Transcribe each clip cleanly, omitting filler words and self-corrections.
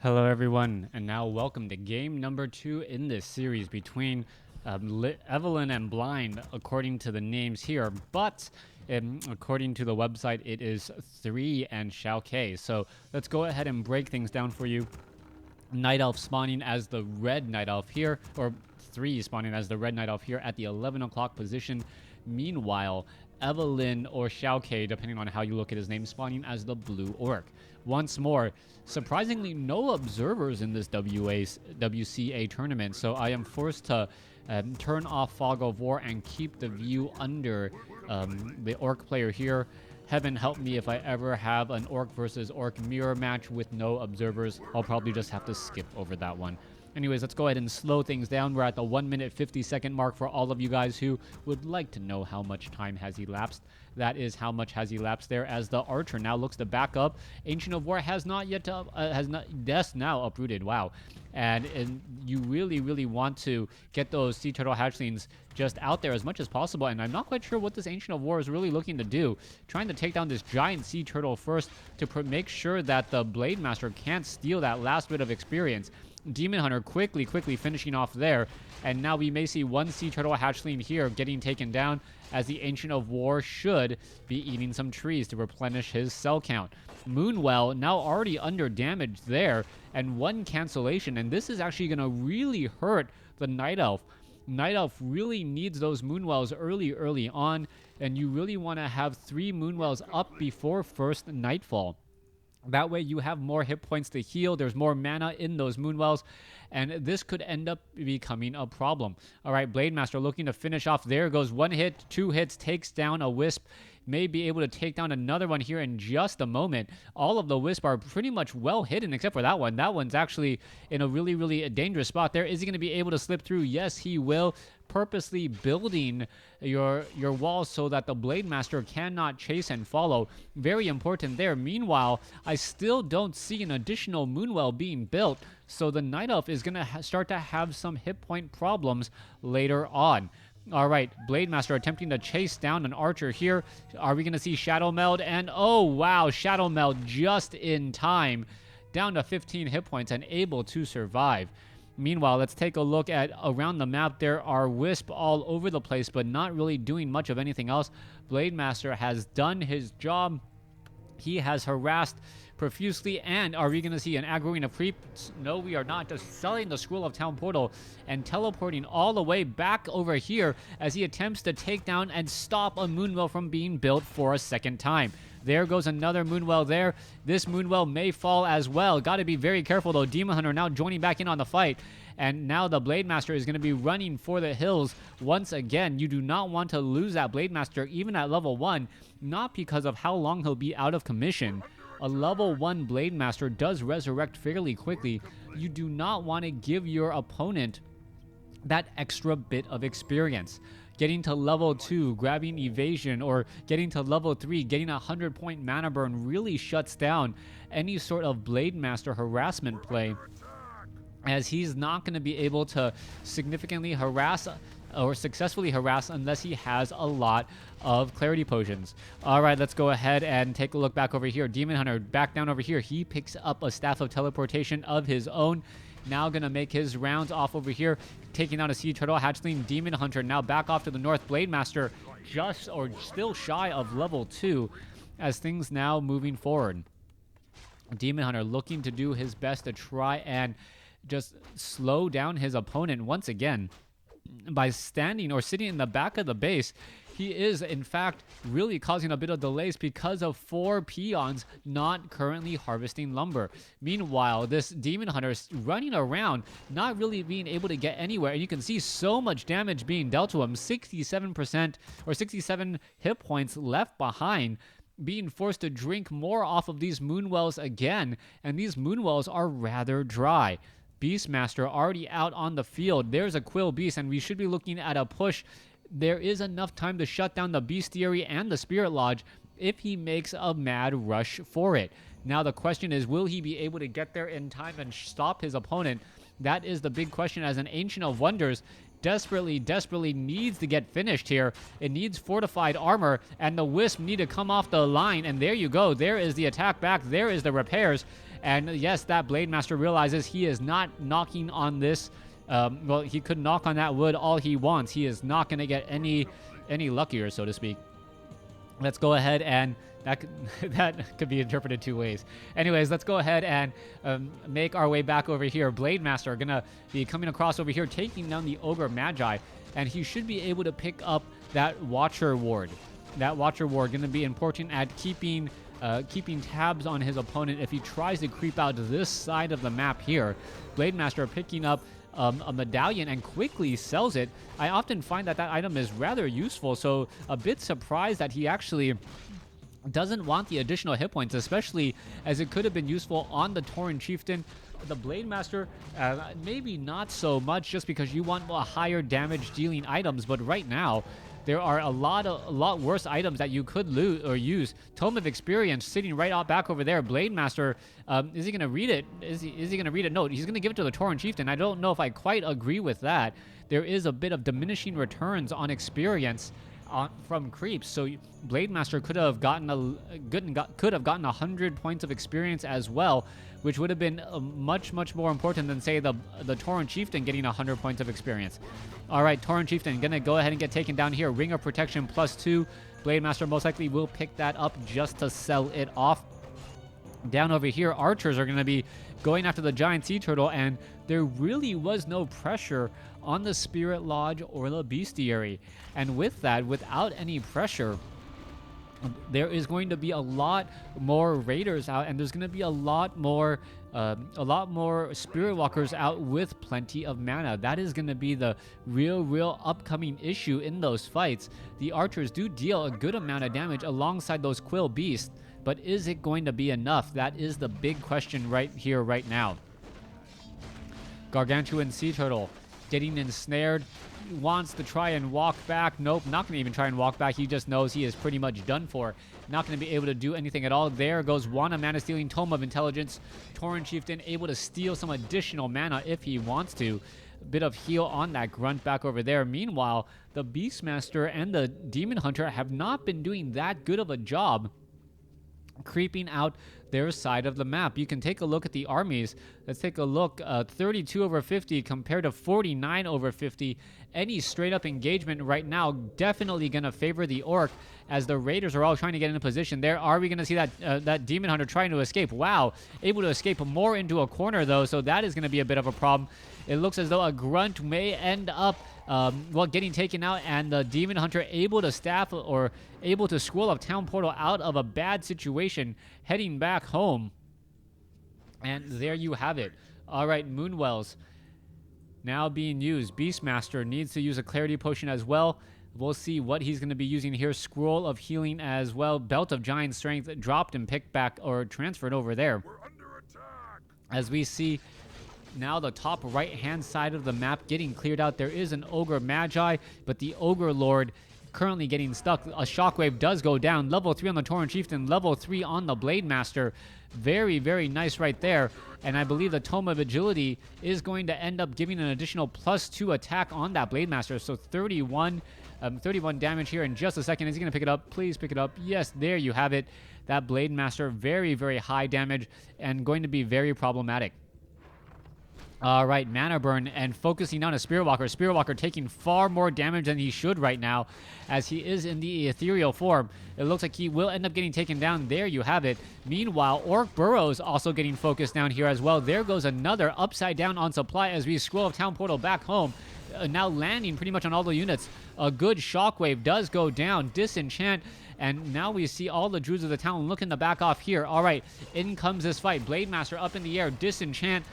Hello everyone, and now welcome to game number 2 in this series between Evelyn and Blind, according to the names here, but according to the website it is 3 and Xiaokk. So let's go ahead and break things down for you. Night Elf spawning as the red Night Elf here, or 3 spawning as the red Night Elf here at the 11 o'clock position. Meanwhile, Evelyn or Xiaokk, depending on how you look at his name, spawning as the blue orc. Once more, surprisingly, no observers in this WCA tournament, so I am forced to turn off Fog of War and keep the view under the orc player here. Heaven help me if I ever have an orc versus orc mirror match with no observers. I'll probably just have to skip over that one. Anyways, let's go ahead and slow things down. We're at the 1 minute 50-second mark for all of you guys who would like to know how much time has elapsed. That is how much has elapsed there as the archer now looks to back up. Ancient of War has not yet Death now uprooted. Wow. And you really want to get those sea turtle hatchlings just out there as much as possible, and I'm not quite sure what this Ancient of War is really looking to do. Trying to take down this giant sea turtle first to make sure that the Blade Master can't steal that last bit of experience. Demon Hunter quickly finishing off there, and now we may see one sea turtle hatchling here getting taken down, as the Ancient of War should be eating some trees to replenish his cell count. Moonwell now already under damage there, and one cancellation, and this is actually going to really hurt the Night Elf. Night Elf really needs those Moonwells early on, and you really want to have 3 Moonwells up before first Nightfall. That way you have more hit points to heal, there's more mana in those Moonwells, and this could end up becoming a problem. Alright, Blade Master looking to finish off. There goes 1 hit, 2 hits, takes down a Wisp. May be able to take down another one here in just a moment. All of the Wisp are pretty much well hidden except for that one. That one's actually in a really dangerous spot there. Is he going to be able to slip through? Yes, he will. Purposely building your walls so that the Blade Master cannot chase and follow. Very important there. Meanwhile, I still don't see an additional Moonwell being built, so the Night Elf is going to start to have some hit point problems later on. Alright, Blade Master attempting to chase down an archer here. Are we going to see Shadow Meld? And oh wow, Shadow Meld just in time. Down to 15 hit points and able to survive. Meanwhile, let's take a look at around the map. There are Wisp all over the place, but not really doing much of anything else. Blade Master has done his job. He has harassed profusely, and are we going to see an aggroing of creeps? No, we are not. Just selling the Scroll of Town Portal and teleporting all the way back over here as he attempts to take down and stop a Moonwell from being built for a second time. There goes another Moonwell there. This Moonwell may fall as well. Got to be very careful though. Demon Hunter now joining back in on the fight. And now the Blade Master is going to be running for the hills once again. You do not want to lose that Blade Master even at level 1. Not because of how long he'll be out of commission. A level 1 Blade Master does resurrect fairly quickly. You do not want to give your opponent that extra bit of experience. Getting to level 2, grabbing evasion, or getting to level 3, getting a 100-point mana burn really shuts down any sort of Blade Master harassment play, as he's not going to be able to significantly harass or successfully harass unless he has a lot of clarity potions. Alright, let's go ahead and take a look back over here. Demon Hunter back down over here. He picks up a Staff of Teleportation of his own. Now gonna make his rounds off over here, taking out a Sea Turtle hatchling. Demon Hunter now back off to the north. Blade Master just or still shy of level 2 as things now moving forward. Demon Hunter looking to do his best to try and just slow down his opponent once again by standing or sitting in the back of the base. He is, in fact, really causing a bit of delays because of 4 peons not currently harvesting lumber. Meanwhile, this Demon Hunter is running around, not really being able to get anywhere. And you can see so much damage being dealt to him. 67% or 67 hit points left behind, being forced to drink more off of these Moonwells again. And these Moonwells are rather dry. Beastmaster already out on the field. There's a Quill Beast, and we should be looking at a push. There is enough time to shut down the Bestiary and the Spirit Lodge if he makes a mad rush for it. Now the question is, will he be able to get there in time and stop his opponent? That is the big question, as an Ancient of Wonders desperately needs to get finished here. It needs fortified armor, and the Wisp need to come off the line, and there you go. There is the attack back. There is the repairs. And yes, that Blade Master realizes he is not knocking on this. Well, he could knock on that wood all he wants. He is not going to get any luckier, so to speak. Let's go ahead and that could be interpreted two ways. Anyways, let's go ahead and make our way back over here. Blade Master going to be coming across over here, taking down the Ogre Magi, and he should be able to pick up that Watcher Ward. That Watcher Ward going to be important at keeping tabs on his opponent if he tries to creep out to this side of the map here. Blade Master picking up a medallion and quickly sells it. I often find that item is rather useful, so a bit surprised that he actually doesn't want the additional hit points, especially as it could have been useful on the Tauren Chieftain. The Blade Master, maybe not so much, just because you want higher damage dealing items, but right now there are a lot worse items that you could loot or use. Tome of Experience sitting right out back over there. Blade Master, is he going to read it? Is he going to read it? No, he's going to give it to the Tauren Chieftain. I don't know if I quite agree with that. There is a bit of diminishing returns on experience from creeps, so Blade Master could have gotten 100 points of experience as well, which would have been much more important than, say, the Tauren Chieftain getting 100 points of experience. All right, Tauren Chieftain gonna go ahead and get taken down here. Ring of Protection +2. Blade Master most likely will pick that up just to sell it off. Down over here, archers are going to be going after the giant sea turtle, and there really was no pressure on the Spirit Lodge or the Bestiary. And with that, without any pressure, there is going to be a lot more raiders out, and there's going to be a lot more Spirit Walkers out with plenty of mana. That is going to be the real upcoming issue in those fights. The archers do deal a good amount of damage alongside those Quill Beasts, but is it going to be enough? That is the big question right here, right now. Gargantuan Sea Turtle getting ensnared. He wants to try and walk back. Nope, not going to even try and walk back. He just knows he is pretty much done for. Not going to be able to do anything at all. There goes one mana stealing Tome of Intelligence. Tauren Chieftain able to steal some additional mana if he wants to. A bit of heal on that grunt back over there. Meanwhile, the Beastmaster and the Demon Hunter have not been doing that good of a job creeping out their side of the map. You can take a look at the armies. Let's take a look. 32 over 50 compared to 49 over 50. Any straight up engagement right now definitely going to favor the Orc, as the Raiders are all trying to get into position there. Are we going to see that Demon Hunter trying to escape? Wow, able to escape more into a corner though, so that is going to be a bit of a problem. It looks as though a grunt may end up getting taken out, and the Demon Hunter able to staff or able to scroll a town portal out of a bad situation, heading back home. And there you have it. All right, Moonwells now being used. Beastmaster needs to use a Clarity Potion as well. We'll see what he's going to be using here. Scroll of Healing as well. Belt of Giant Strength dropped and picked back or transferred over there. We're under attack. As we see now the top right-hand side of the map getting cleared out. There is an Ogre Magi, but the Ogre Lord currently getting stuck. A Shockwave does go down. Level 3 on the Tauren Chieftain, level 3 on the Blade Master. Very nice right there. And I believe the Tome of Agility is going to end up giving an additional +2 attack on that Blade Master. So 31 damage here in just a second. Is he going to pick it up? Please pick it up. Yes, there you have it. That Blade Master, very high damage and going to be very problematic. All right, Mana Burn and focusing on a Spirit Walker. Spirit Walker taking far more damage than he should right now, as he is in the ethereal form. It looks like he will end up getting taken down. There you have it. Meanwhile, Orc Burrows also getting focused down here as well. There goes another upside down on supply as we scroll of Town Portal back home. Now landing pretty much on all the units. A good Shockwave does go down. Disenchant. And now we see all the Druids of the town looking to back off here. All right, in comes this fight. Blade Master up in the air. Disenchant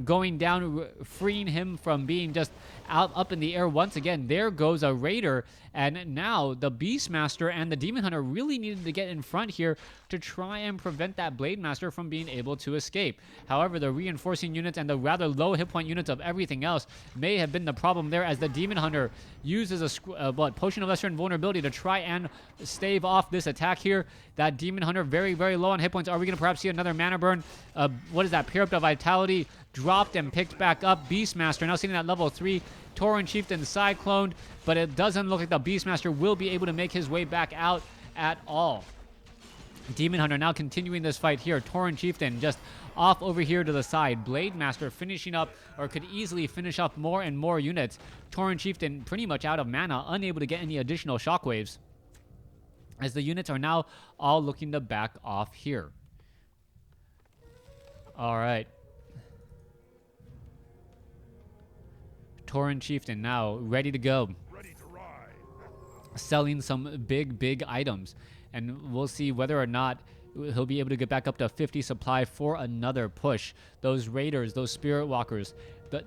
going down, freeing him from being just up in the air once again. There goes a Raider, and now the Beastmaster and the Demon Hunter really needed to get in front here to try and prevent that Blade Master from being able to escape. However, the reinforcing units and the rather low hit point units of everything else may have been the problem there, as the Demon Hunter uses a Potion of Lesser Invulnerability to try and stave off this attack here. That Demon Hunter very low on hit points. Are we going to perhaps see another Mana Burn? What is that? Pair Up to Vitality dropped and picked back up. Beastmaster now sitting at level 3. Tauren Chieftain Cycloned, but it doesn't look like the Beastmaster will be able to make his way back out at all. Demon Hunter now continuing this fight here. Tauren Chieftain just off over here to the side. Blade Master finishing up, or could easily finish up more and more units. Tauren Chieftain pretty much out of mana, unable to get any additional shockwaves, as the units are now all looking to back off here. All right. Tauren Chieftain now ready to go. Ready to ride. Selling some big items. And we'll see whether or not he'll be able to get back up to 50 supply for another push. Those raiders, those spirit walkers,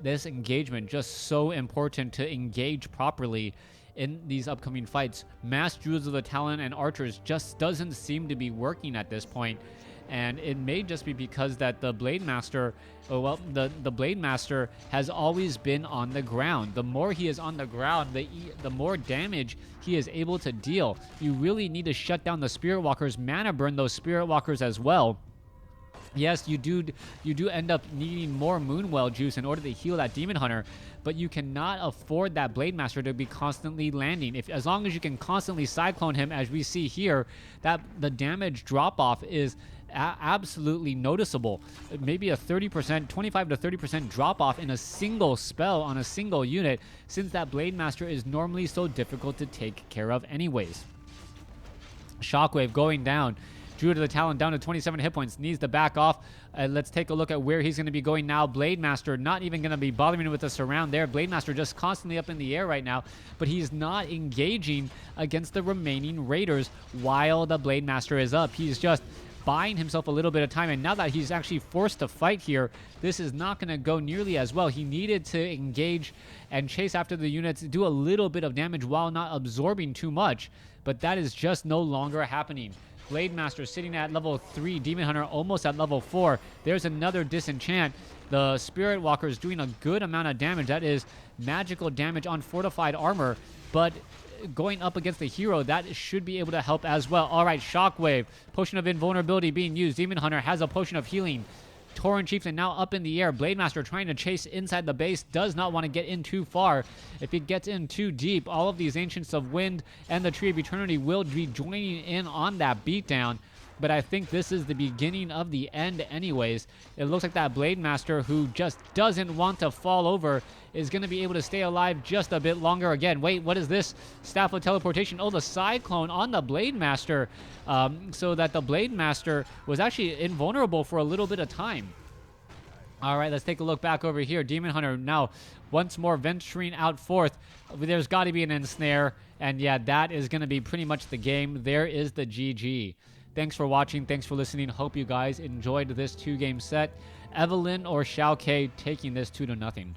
this engagement just so important to engage properly in these upcoming fights. Mass Jewels of the Talon and archers just doesn't seem to be working at this point. And it may just be because that the Blade Master, the Blade Master has always been on the ground. The more he is on the ground, the more damage he is able to deal. You really need to shut down the Spirit Walkers, mana burn those Spirit Walkers as well. Yes, you do end up needing more Moonwell juice in order to heal that Demon Hunter, but you cannot afford that Blade Master to be constantly landing. As long as you can constantly Cyclone him, as we see here, that the damage drop-off is absolutely noticeable. Maybe a 30%, 25 to 30% drop-off in a single spell on a single unit, since that Blade Master is normally so difficult to take care of anyways. Shockwave going down. Druid of the Talon down to 27 hit points. Needs to back off. Let's take a look at where he's going to be going now. Blade Master not even going to be bothering with the surround there. Blade Master just constantly up in the air right now, but he's not engaging against the remaining raiders while the Blade Master is up. He's just buying himself a little bit of time, and now that he's actually forced to fight here, this is not going to go nearly as well. He needed to engage and chase after the units, do a little bit of damage while not absorbing too much, but that is just no longer happening. Blade Master sitting at level 3, Demon Hunter almost at level 4. There's another disenchant. The Spirit Walker is doing a good amount of damage. That is magical damage on fortified armor, but going up against the hero, that should be able to help as well. All right, Shockwave, Potion of Invulnerability being used. Demon Hunter has a Potion of Healing. Tauren Chieftain now up in the air. Blade Master trying to chase inside the base. Does not want to get in too far. If he gets in too deep, all of these Ancients of Wind and the Tree of Eternity will be joining in on that beatdown. But I think this is the beginning of the end anyways. It looks like that Blade Master, who just doesn't want to fall over, is going to be able to stay alive just a bit longer again. Wait, what is this? Staff of Teleportation. Oh, the Cyclone on the Blade Master. So that the Blade Master was actually invulnerable for a little bit of time. All right, let's take a look back over here. Demon Hunter now once more venturing out forth. There's got to be an ensnare. And yeah, that is going to be pretty much the game. There is the GG. Thanks for watching. Thanks for listening. Hope you guys enjoyed this 2-game set. Evelyn or Xiaokk taking this 2-0.